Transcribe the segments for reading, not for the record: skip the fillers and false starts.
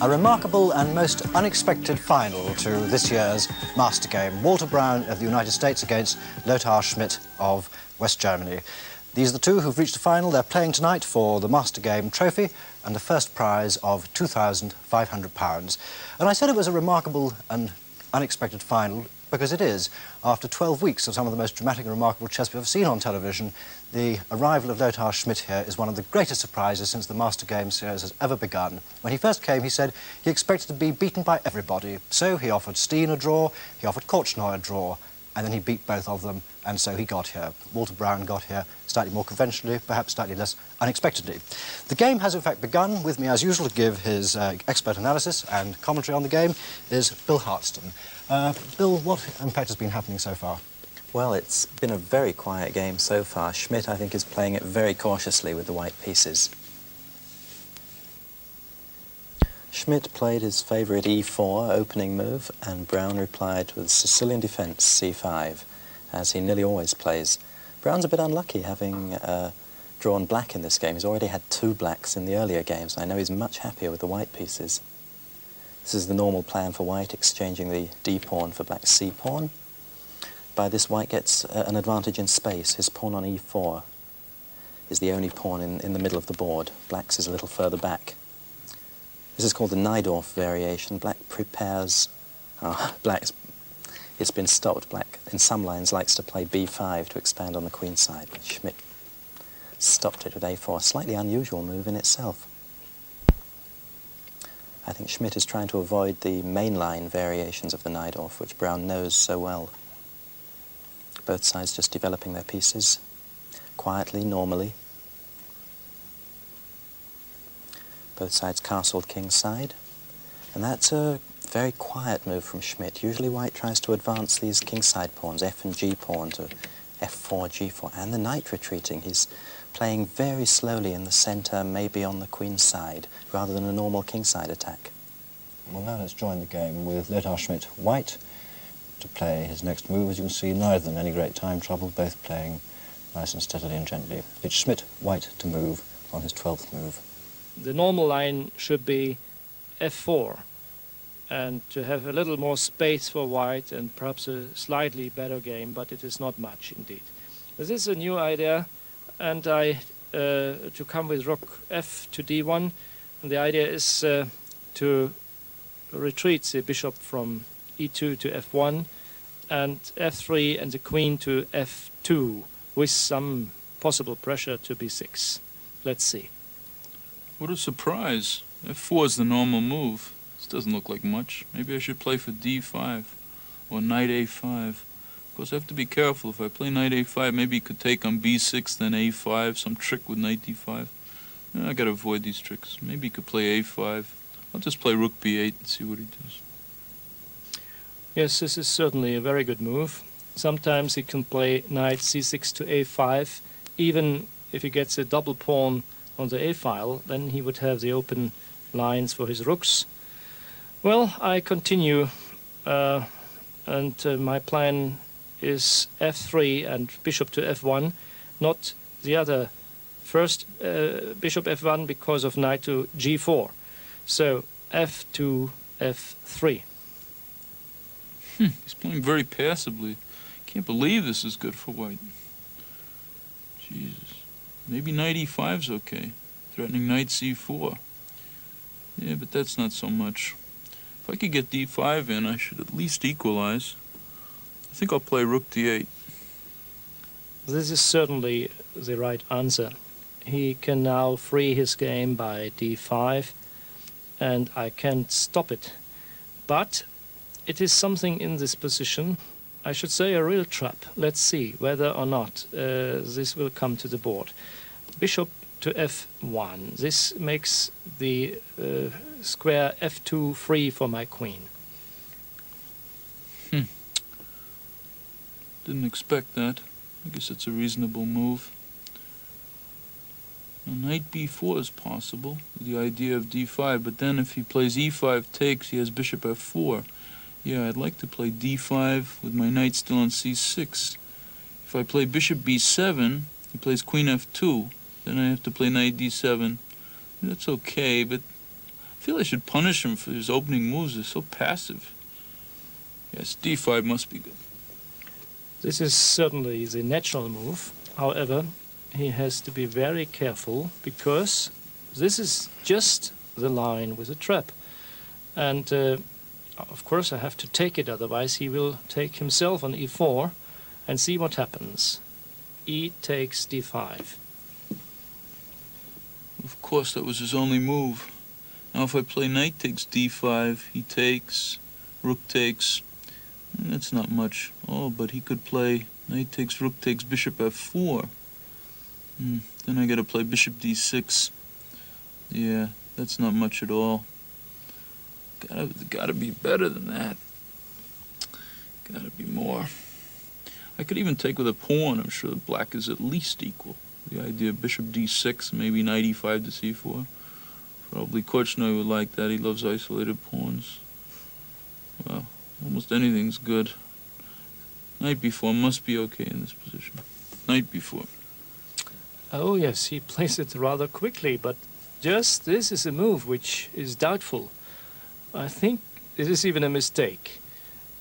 A remarkable and most unexpected final to this year's Master Game. Walter Browne of the United States against Lothar Schmid of West Germany. These are the two who've reached the final. They're playing tonight for the Master Game trophy and the first prize of £2,500. And I said it was a remarkable and unexpected final because it is. After 12 weeks of some of the most dramatic and remarkable chess we've ever seen on television, the arrival of Lothar Schmid here is one of the greatest surprises since the Master Game series has ever begun. When he first came, he said he expected to be beaten by everybody. So he offered Steen a draw, he offered Korchnoi a draw, and then he beat both of them, and so he got here. Walter Browne got here slightly more conventionally, perhaps slightly less unexpectedly. The game has in fact begun. With me, as usual, to give his expert analysis and commentary on the game is Bill Hartston. Bill, what in fact has been happening so far? Well, it's been a very quiet game so far. Schmid, I think, is playing it very cautiously with the white pieces. Schmid played his favourite e4 opening move, and Browne replied with Sicilian defence c5, as he nearly always plays. Browne's a bit unlucky, having drawn black in this game. He's already had 2 blacks in the earlier games. I know he's much happier with the white pieces. This is the normal plan for white, exchanging the d-pawn for black's c-pawn. By this, white gets an advantage in space. His pawn on e4 is the only pawn in the middle of the board. Black's is a little further back. This is called the Najdorf variation. Black prepares... it's been stopped. Black, in some lines, likes to play b5 to expand on the queen side, but Schmid stopped it with a4. A slightly unusual move in itself. I think Schmid is trying to avoid the mainline variations of the Najdorf, which Browne knows so well. Both sides just developing their pieces, quietly, normally. Both sides castled kingside, and that's a very quiet move from Schmid. Usually white tries to advance these kingside pawns, f and g pawn to f4, g4, and the knight retreating. He's playing very slowly in the centre, maybe on the queen side, rather than a normal kingside attack. Well, now let's join the game with Lothar Schmid white to play his next move. As you can see, neither in any great time trouble, both playing nice and steadily and gently. It's Schmid white to move on his 12th move. The normal line should be f4, and to have a little more space for white and perhaps a slightly better game, but it is not much indeed. This is a new idea, and to come with rook f to d1, and the idea is to retreat the bishop from e2 to f1 and f3 and the queen to f2 with some possible pressure to b6. Let's see. What a surprise. f4 is the normal move. This doesn't look like much. Maybe I should play for d5 or knight a5. Of course, I have to be careful. If I play knight a5, maybe he could take on b6, then a5, some trick with knight d5. I gotta avoid these tricks. Maybe he could play a5. I'll just play rook b8 and see what he does. Yes, this is certainly a very good move. Sometimes he can play knight c6 to a5. Even if he gets a double pawn on the a file, then he would have the open lines for his rooks. Well, I continue, and my plan is f3 and bishop to f1, not the other first bishop f1 because of knight to g4. So f2, f3. He's playing very passively. Can't believe this is good for white. Jesus. Maybe knight e5's okay. Threatening knight c4. Yeah, but that's not so much. If I could get d5 in, I should at least equalize. I think I'll play rook d8. This is certainly the right answer. He can now free his game by d5, and I can't stop it. But it is something in this position, I should say a real trap. Let's see whether or not this will come to the board. Bishop to f1. This makes the square f2 free for my queen. Didn't expect that. I guess it's a reasonable move. Now, knight b4 is possible, with the idea of d5, but then if he plays e5 takes, he has bishop f4. Yeah, I'd like to play d5 with my knight still on c6. If I play bishop b7, he plays queen f2. Then I have to play knight d7. That's okay, but feel I should punish him for his opening moves. They're so passive. Yes, d5 must be good. This is certainly the natural move. However, he has to be very careful because this is just the line with a trap. And of course I have to take it, otherwise he will take himself on e4 and see what happens. E takes d5. Of course, that was his only move. Now if I play knight takes d5, he takes, rook takes. That's not much. Oh, but he could play knight takes, rook takes, bishop f4. Then I gotta play bishop d6. Yeah, that's not much at all. Gotta be better than that. Gotta be more. I could even take with a pawn. I'm sure the black is at least equal. The idea of bishop d6, maybe knight e5 to c4. Probably Korchnoi would like that. He loves isolated pawns. Well, almost anything's good. Knight b4 must be okay in this position. Knight b4. Oh yes, he plays it rather quickly, but just this is a move which is doubtful. I think this is even a mistake.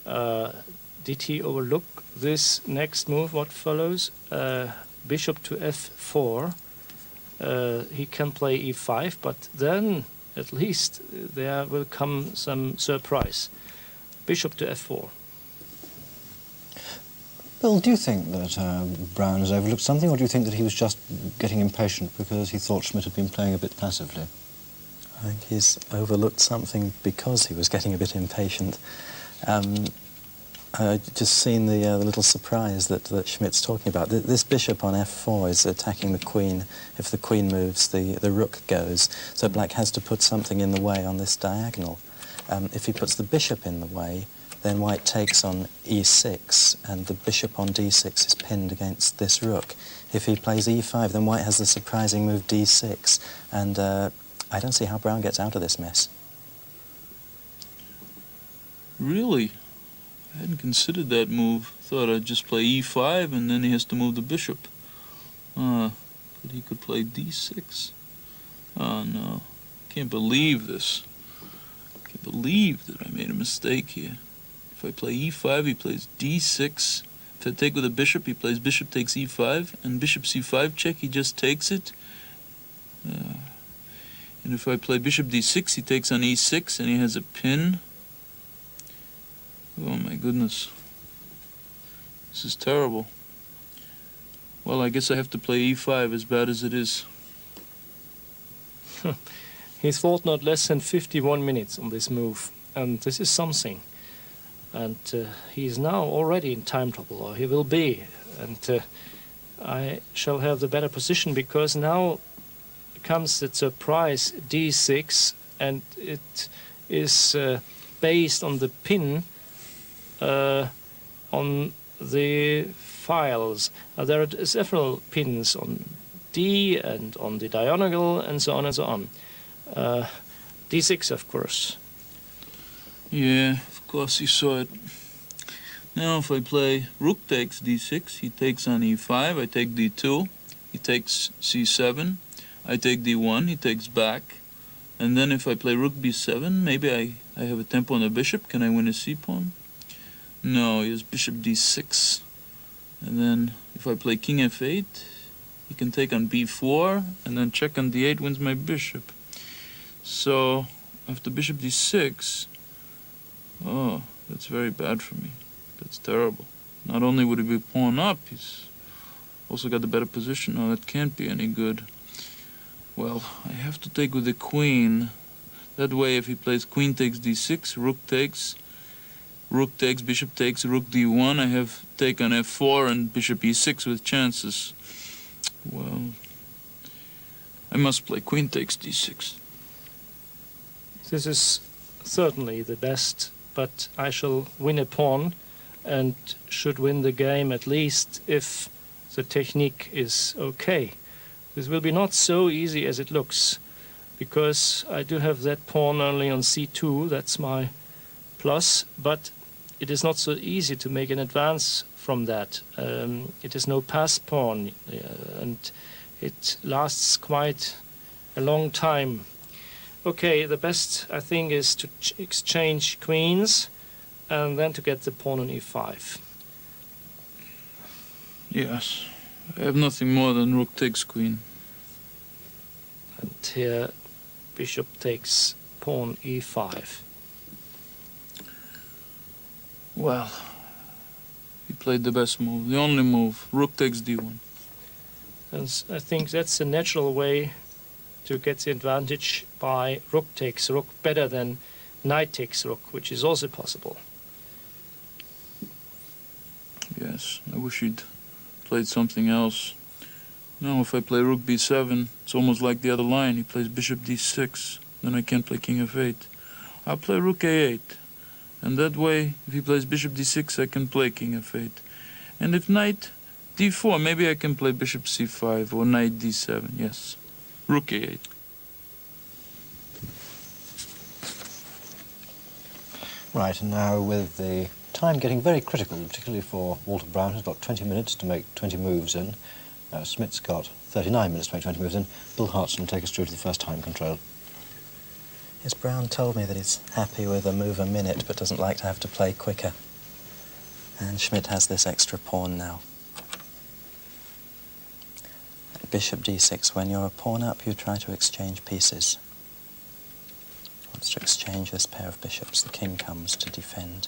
Did he overlook this next move, what follows? Bishop to f4. He can play e5, but then at least there will come some surprise. Bishop to f4. Bill, do you think that Browne has overlooked something, or do you think that he was just getting impatient because he thought Schmid had been playing a bit passively? I think he's overlooked something because he was getting a bit impatient. I've just seen the little surprise that Schmidt's talking about. This bishop on f4 is attacking the queen. If the queen moves, the rook goes. So black has to put something in the way on this diagonal. If he puts the bishop in the way, then white takes on e6, and the bishop on d6 is pinned against this rook. If he plays e5, then white has the surprising move d6, and I don't see how Browne gets out of this mess. Really? I hadn't considered that move. Thought I'd just play e5 and then he has to move the bishop. But he could play d6. Oh no. Can't believe this. Can't believe that I made a mistake here. If I play e5, he plays d6. If I take with a bishop, he plays bishop takes e5, and bishop c5 check, he just takes it. And if I play bishop d6, he takes on e6, and he has a pin. Oh my goodness. This is terrible. Well, I guess I have to play e5, as bad as it is. He's fought not less than 51 minutes on this move, and this is something. And he's now already in time trouble, or he will be. And I shall have the better position, because now comes the surprise d6, and it is based on the pin on the files. There are several pins on D and on the diagonal and so on and so on. D6, of course. Yeah, of course he saw it. Now if I play rook takes d6, he takes on e5, I take d2, he takes c7, I take d1, he takes back. And then if I play rook b7, maybe I have a tempo on the bishop. Can I win a c-pawn? No, he has bishop d6. And then if I play king f8, he can take on b4, and then check on d8 wins my bishop. So after bishop d6, oh, that's very bad for me. That's terrible. Not only would he be pawn up, he's also got the better position. No, that can't be any good. Well, I have to take with the queen. That way, if he plays queen takes d6, rook takes, bishop takes, rook d1, I have take on f4 and bishop e6 with chances. Well, I must play queen takes d6. This is certainly the best, but I shall win a pawn and should win the game at least if the technique is okay. This will be not so easy as it looks, because I do have that pawn only on c2, that's my plus, but it is not so easy to make an advance from that. It is no pass pawn, and it lasts quite a long time. Okay, the best, I think, is to exchange queens and then to get the pawn on e5. Yes. I have nothing more than rook takes queen. And here bishop takes pawn e5. Well, he played the best move, the only move. Rook takes d1. And I think that's the natural way to get the advantage by rook takes rook better than knight takes rook, which is also possible. Yes, I wish he'd played something else. Now, if I play rook b7, it's almost like the other line. He plays bishop d6. Then I can't play king f8. I'll play rook a8. And that way, if he plays bishop d6, I can play king f8. And if knight d4, maybe I can play bishop c5 or knight d7. Yes, rook a8. Right, and now with the time getting very critical, particularly for Walter Browne, who's got 20 minutes to make 20 moves in. Schmidt's got 39 minutes to make 20 moves in. Bill Hartson will take us through to the first time control. Yes, Browne told me that he's happy with a move a minute, but doesn't like to have to play quicker. And Schmid has this extra pawn now. Bishop d6, when you're a pawn up, you try to exchange pieces. Wants to exchange this pair of bishops. The king comes to defend.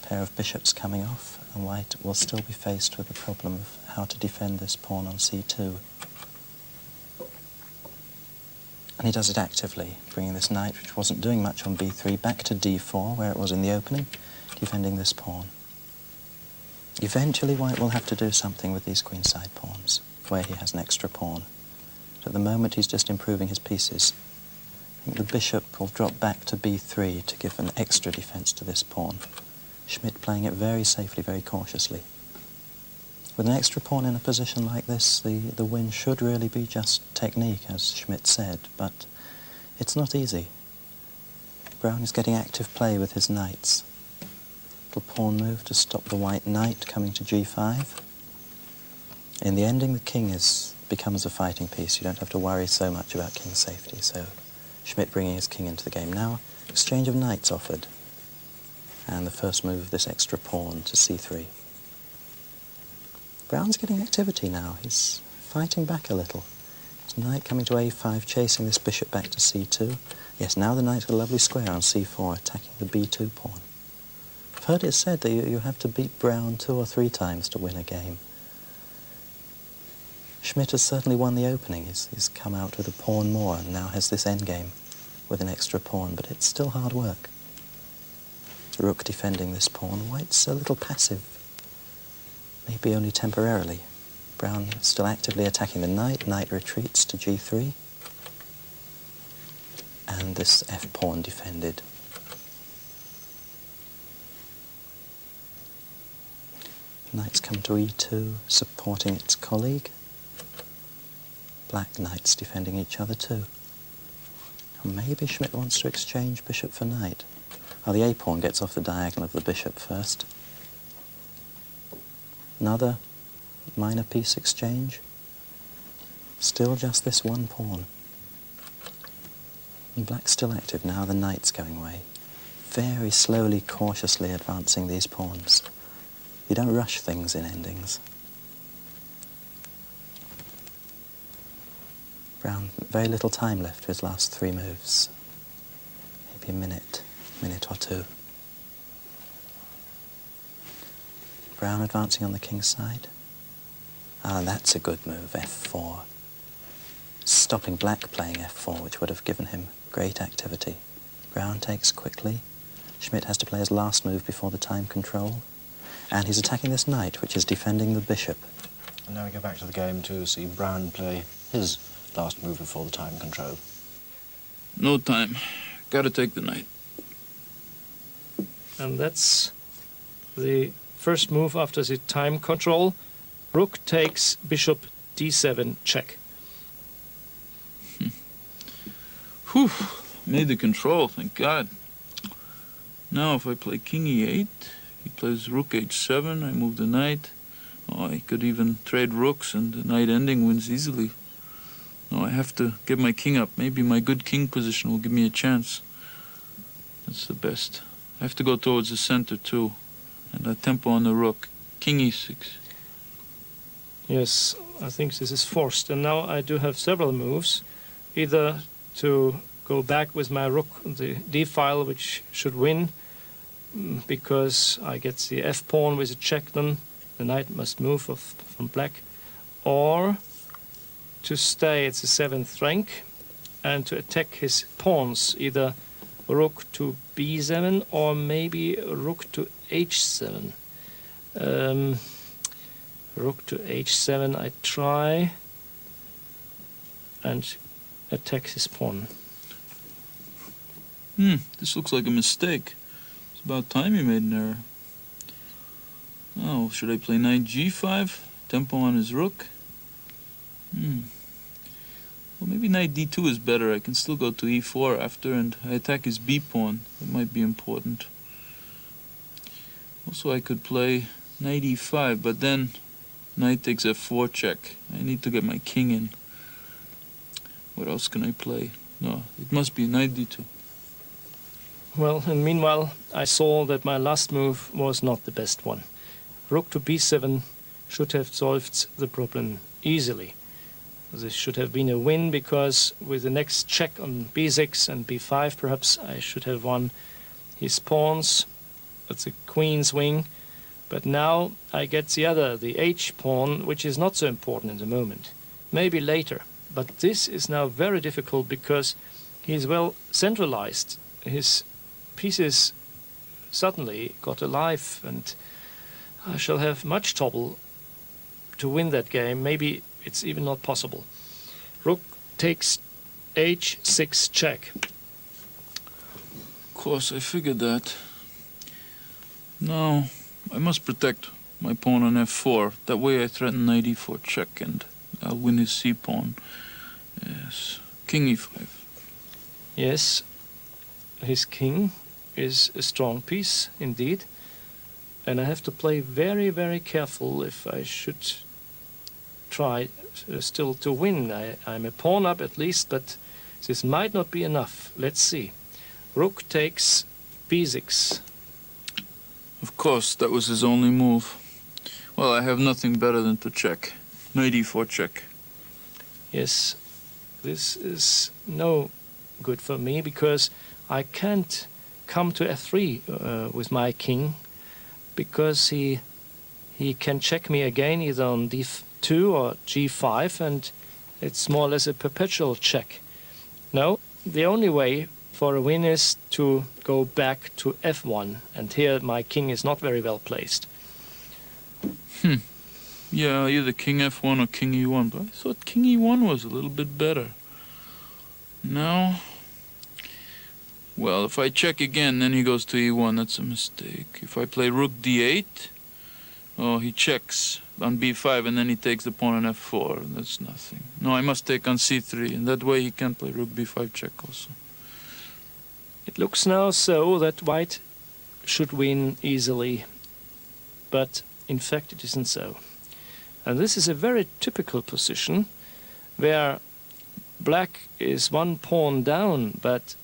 Pair of bishops coming off, and white will still be faced with the problem of how to defend this pawn on c2. And he does it actively, bringing this knight, which wasn't doing much on b3, back to d4, where it was in the opening, defending this pawn. Eventually, white will have to do something with these queenside pawns, where he has an extra pawn. But at the moment, he's just improving his pieces. I think the bishop will drop back to b3 to give an extra defense to this pawn. Schmid playing it very safely, very cautiously. With an extra pawn in a position like this, the win should really be just technique, as Schmid said, but it's not easy. Browne is getting active play with his knights. Little pawn move to stop the white knight coming to g5. In the ending, the king becomes a fighting piece. You don't have to worry so much about king safety, so Schmid bringing his king into the game. Now, exchange of knights offered. And the first move, this extra pawn to c3. Browne's getting activity now. He's fighting back a little. His knight coming to a5, chasing this bishop back to c2. Yes, now the knight's got a lovely square on c4, attacking the b2 pawn. I've heard it said that you have to beat Browne 2 or 3 times to win a game. Schmid has certainly won the opening. He's come out with a pawn more and now has this endgame with an extra pawn, but it's still hard work. Rook defending this pawn. White's a little passive, maybe only temporarily. Browne still actively attacking the knight. Knight retreats to g3. And this f-pawn defended. Knight's come to e2, supporting its colleague. Black knights defending each other too. And maybe Schmid wants to exchange bishop for knight. Oh, the a-pawn gets off the diagonal of the bishop first. Another minor piece exchange. Still just this one pawn. And black's still active now, the knight's going away. Very slowly, cautiously advancing these pawns. You don't rush things in endings. Browne, very little time left for his last 3 moves. Maybe a minute or 2. Browne advancing on the king's side. Ah, that's a good move, f4. Stopping black playing f4, which would have given him great activity. Browne takes quickly. Schmid has to play his last move before the time control. And he's attacking this knight, which is defending the bishop. And now we go back to the game to see Browne play his last move before the time control. No time. Gotta take the knight. And that's the first move after the time control. Rook takes bishop d7 check. Whew. Made the control, thank God. Now if I play king e8, he plays rook h7, I move the knight. Oh, I could even trade rooks and the knight ending wins easily. No, I have to get my king up. Maybe my good king position will give me a chance. That's the best. I have to go towards the center too. And a tempo on the rook. King e6. Yes, I think this is forced. And now I do have several moves. Either to go back with my rook on the d file, which should win, because I get the f pawn with a check, then the knight must move from black, or to stay at the 7th rank and to attack his pawns, either rook to b7 or maybe rook to h7. Rook to h7 I try and attack his pawn. This looks like a mistake. It's about time you made an error. Oh, should I play knight g5? Tempo on his rook? Well, maybe knight d2 is better. I can still go to e4 after, and I attack his b pawn. That might be important. Also, I could play knight e5, but then knight takes f4 check. I need to get my king in. What else can I play? No, it must be knight d2. Well, and meanwhile, I saw that my last move was not the best one. Rook to b7 should have solved the problem easily. This should have been a win, because with the next check on b6 and b5, perhaps I should have won his pawns. That's a queen's wing. But now I get the other, the h pawn, which is not so important in the moment. Maybe later. But this is now very difficult because he is well centralized. His pieces suddenly got alive, and I shall have much trouble to win that game. Maybe it's even not possible. Rook takes h6 check. Of course, I figured that. No, I must protect my pawn on f4. That way I threaten knight e4 check, and I'll win his c pawn. Yes, king e5. Yes, his king is a strong piece indeed, and I have to play very, very careful if I should try still to win. I'm a pawn up at least, but this might not be enough. Let's see. Rook takes b6. Of course, that was his only move. Well, I have nothing better than to check. Knight e4 check. Yes, this is no good for me, because I can't come to f3 with my king, because he can check me again either on d2 or g5, and it's more or less a perpetual check. No, the only way for a win is to go back to f1, and here my king is not very well placed. Yeah, either king f1 or king e1, but I thought king e1 was a little bit better. No. Well, if I check again, then he goes to e1. That's a mistake. If I play rook d8, oh, he checks on b5, and then he takes the pawn on f4. That's nothing. No, I must take on c3, and that way he can play rook b5 check also. It looks now so that white should win easily, but in fact it isn't so. And this is a very typical position where black is one pawn down, but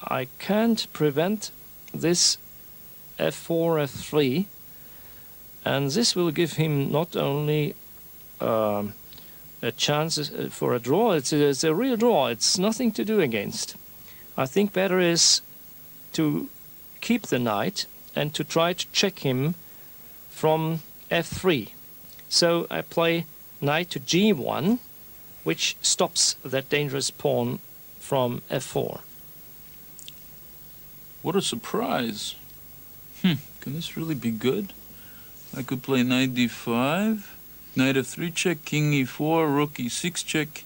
I can't prevent this f4, f3, and this will give him not only a chance for a draw, it's a real draw, it's nothing to do against. I think better is to keep the knight and to try to check him from f3. So I play knight to g1, which stops that dangerous pawn from f4. What a surprise. Can this really be good? I could play knight d5, knight f3 check, king e4, rook e6 check,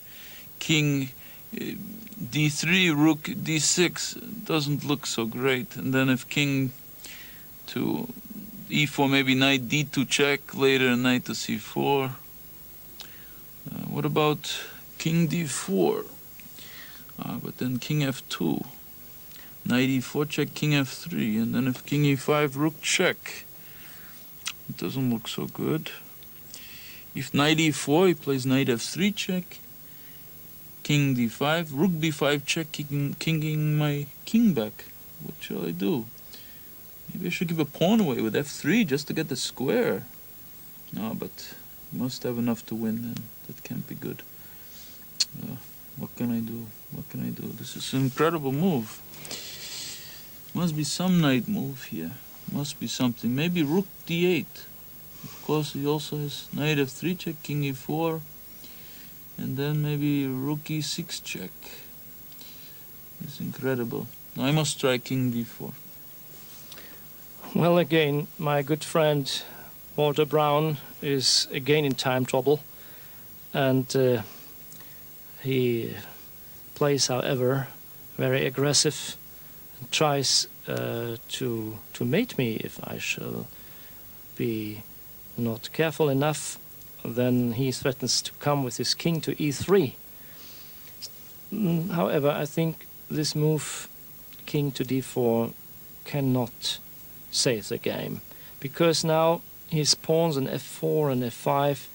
king d3, rook d6. Doesn't look so great. And then if king to e4, maybe knight d2 check, later knight to c4. What about king d4? But then king f2. Knight e4 check, king f3, and then if king e5, rook check. It doesn't look so good. If knight e4, he plays knight f3 check, king d5, rook b5 check, kinging my king back. What shall I do? Maybe I should give a pawn away with f3 just to get the square. No, but you must have enough to win then. That can't be good. What can I do? What can I do? This is an incredible move. Must be some knight move here. Must be something. Maybe rook d8. Of course, he also has knight f3 check, king e4. And then maybe rook e6 check. It's incredible. Now I must try king d4. Well, again, my good friend Walter Browne is again in time trouble, and he plays, however, very aggressive and tries to mate me. If I shall be not careful enough, then he threatens to come with his king to e3. However, I think this move, king to d4, cannot save the game, because now his pawns on f4 and f5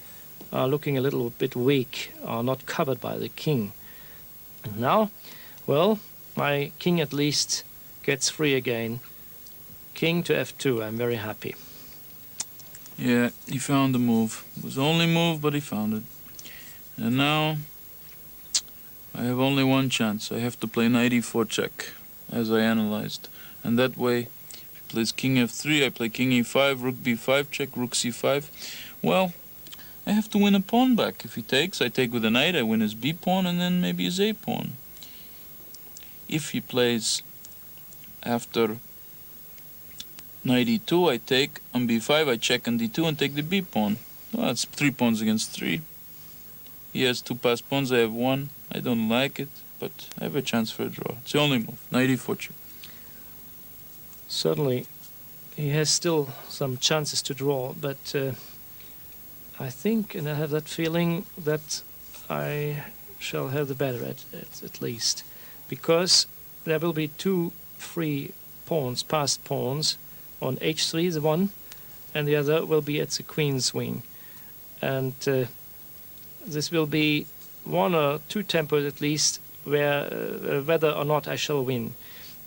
are looking a little bit weak, are not covered by the king. And now, well, my king at least gets free again. King to f2, I'm very happy. Yeah, he found the move. It was the only move, but he found it. And now I have only one chance. I have to play knight e4 check, as I analyzed. And that way, plays king f3, I play king e5, rook b5 check, rook c5. Well, I have to win a pawn back. If he takes, I take with a knight, I win his b pawn, and then maybe his a pawn. If he plays after knight e2, I take on b5, I check on d2 and take the b pawn. Well, that's 3 pawns against 3. He has 2 passed pawns, I have 1. I don't like it, but I have a chance for a draw. It's the only move, knight e4 check. Certainly, he has still some chances to draw, but I think, and I have that feeling, that I shall have the better at least, because there will be 2 free pawns, passed pawns, on h3, the one, and the other will be at the queen's wing. And this will be 1 or 2 tempos at least, where whether or not I shall win.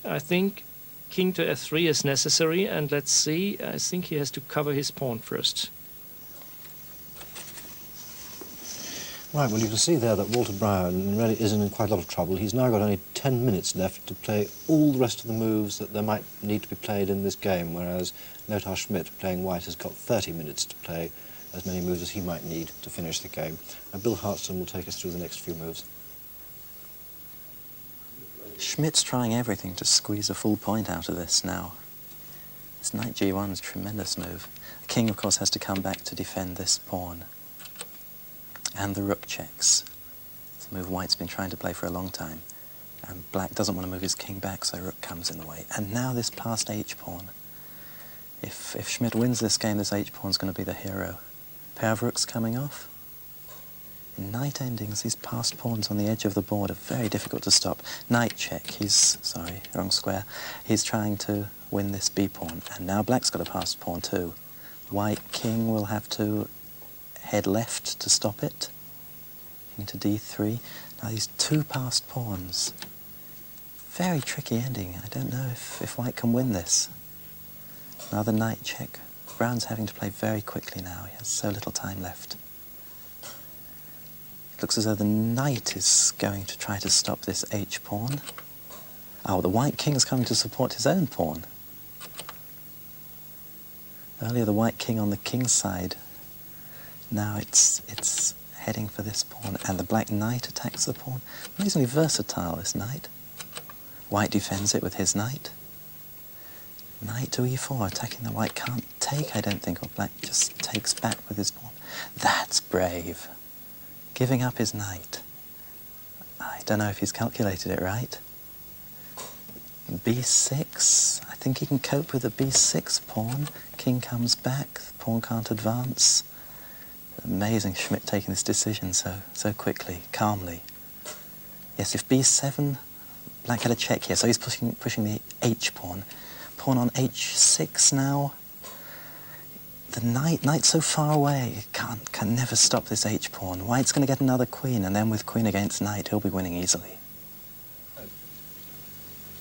I think king to f3 is necessary, and let's see, I think he has to cover his pawn first. Right, well, you can see there that Walter Browne really is in quite a lot of trouble. He's now got only 10 minutes left to play all the rest of the moves that there might need to be played in this game, whereas Lothar Schmid, playing white, has got 30 minutes to play as many moves as he might need to finish the game. And Bill Hartston will take us through the next few moves. Schmid's trying everything to squeeze a full point out of this now. This knight g1 is a tremendous move. The king, of course, has to come back to defend this pawn. And the rook checks. It's a move White's been trying to play for a long time. And Black doesn't want to move his king back, so rook comes in the way. And now this passed h-pawn. If Schmid wins this game, this h-pawn's going to be the hero. Pair of rooks coming off. In knight endings, these passed pawns on the edge of the board are very difficult to stop. Knight check, sorry, wrong square. He's trying to win this b-pawn. And now Black's got a passed pawn too. White king will have to head left to stop it. King to d3. Now these 2 passed pawns. Very tricky ending. I don't know if White can win this. Another knight check. Browne's having to play very quickly now. He has so little time left. It looks as though the knight is going to try to stop this h-pawn. Oh, the white king's coming to support his own pawn. Earlier the white king on the king's side. Now it's heading for this pawn, and the black knight attacks the pawn. Amazingly versatile, this knight. White defends it with his knight. Knight to e4, attacking the white can't take, I don't think, or black just takes back with his pawn. That's brave. Giving up his knight. I don't know if he's calculated it right. b6, I think he can cope with the b6 pawn. King comes back, the pawn can't advance. Amazing Schmid taking this decision so quickly, calmly. Yes, if b7, black had a check here, so he's pushing the h pawn. Pawn on h6 now. the knight's so far away. Can never stop this h-pawn. White's going to get another queen, and then with queen against knight, he'll be winning easily.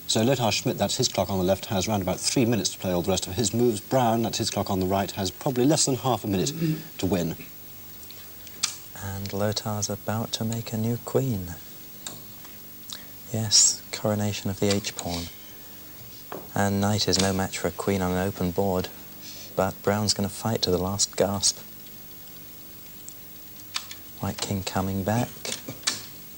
So Lothar Schmid, that's his clock on the left, has around about 3 minutes to play all the rest of his moves. Browne, that's his clock on the right, has probably less than half a minute to win. And Lothar's about to make a new queen. Yes, coronation of the h-pawn. And knight is no match for a queen on an open board, but Browne's going to fight to the last gasp. White king coming back.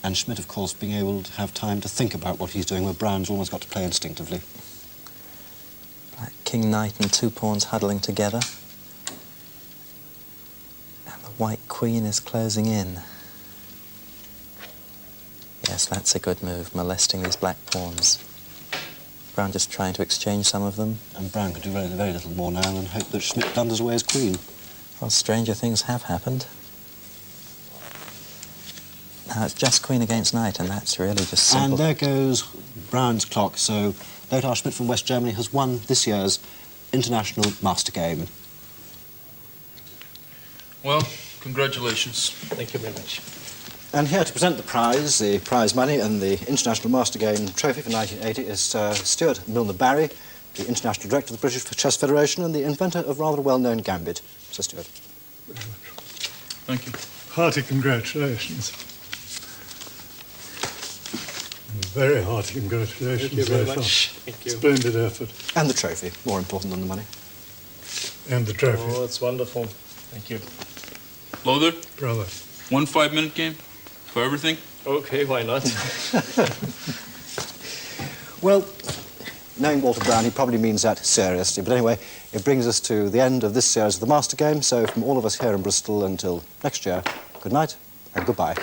And Schmid, of course, being able to have time to think about what he's doing, where Browne's almost got to play instinctively. Black king, knight and two pawns huddling together. And the white queen is closing in. Yes, that's a good move, molesting these black pawns. Browne just trying to exchange some of them. And Browne could do very, very little more now and hope that Schmid blunders away his queen. Well, stranger things have happened. Now it's just queen against knight, and that's really just simple. And there goes Browne's clock. So Lothar Schmid from West Germany has won this year's International Master Game. Well, congratulations. Thank you very much. And here to present the prize money and the International Master Game trophy for 1980 is Stuart Milner-Barry, the International Director of the British Chess Federation and the inventor of rather well-known gambit. Sir Stuart. Thank you. Hearty congratulations. Very hearty congratulations. Thank you very Lothar. much. Thank you. Splendid effort. And the trophy, more important than the money. And the trophy. Oh, it's wonderful. Thank you. Lothar, Brother. 1 5-minute game for everything? Okay, why not? Well, knowing Walter Browne, he probably means that seriously. But anyway, it brings us to the end of this series of the Master Game. So from all of us here in Bristol until next year, good night and goodbye.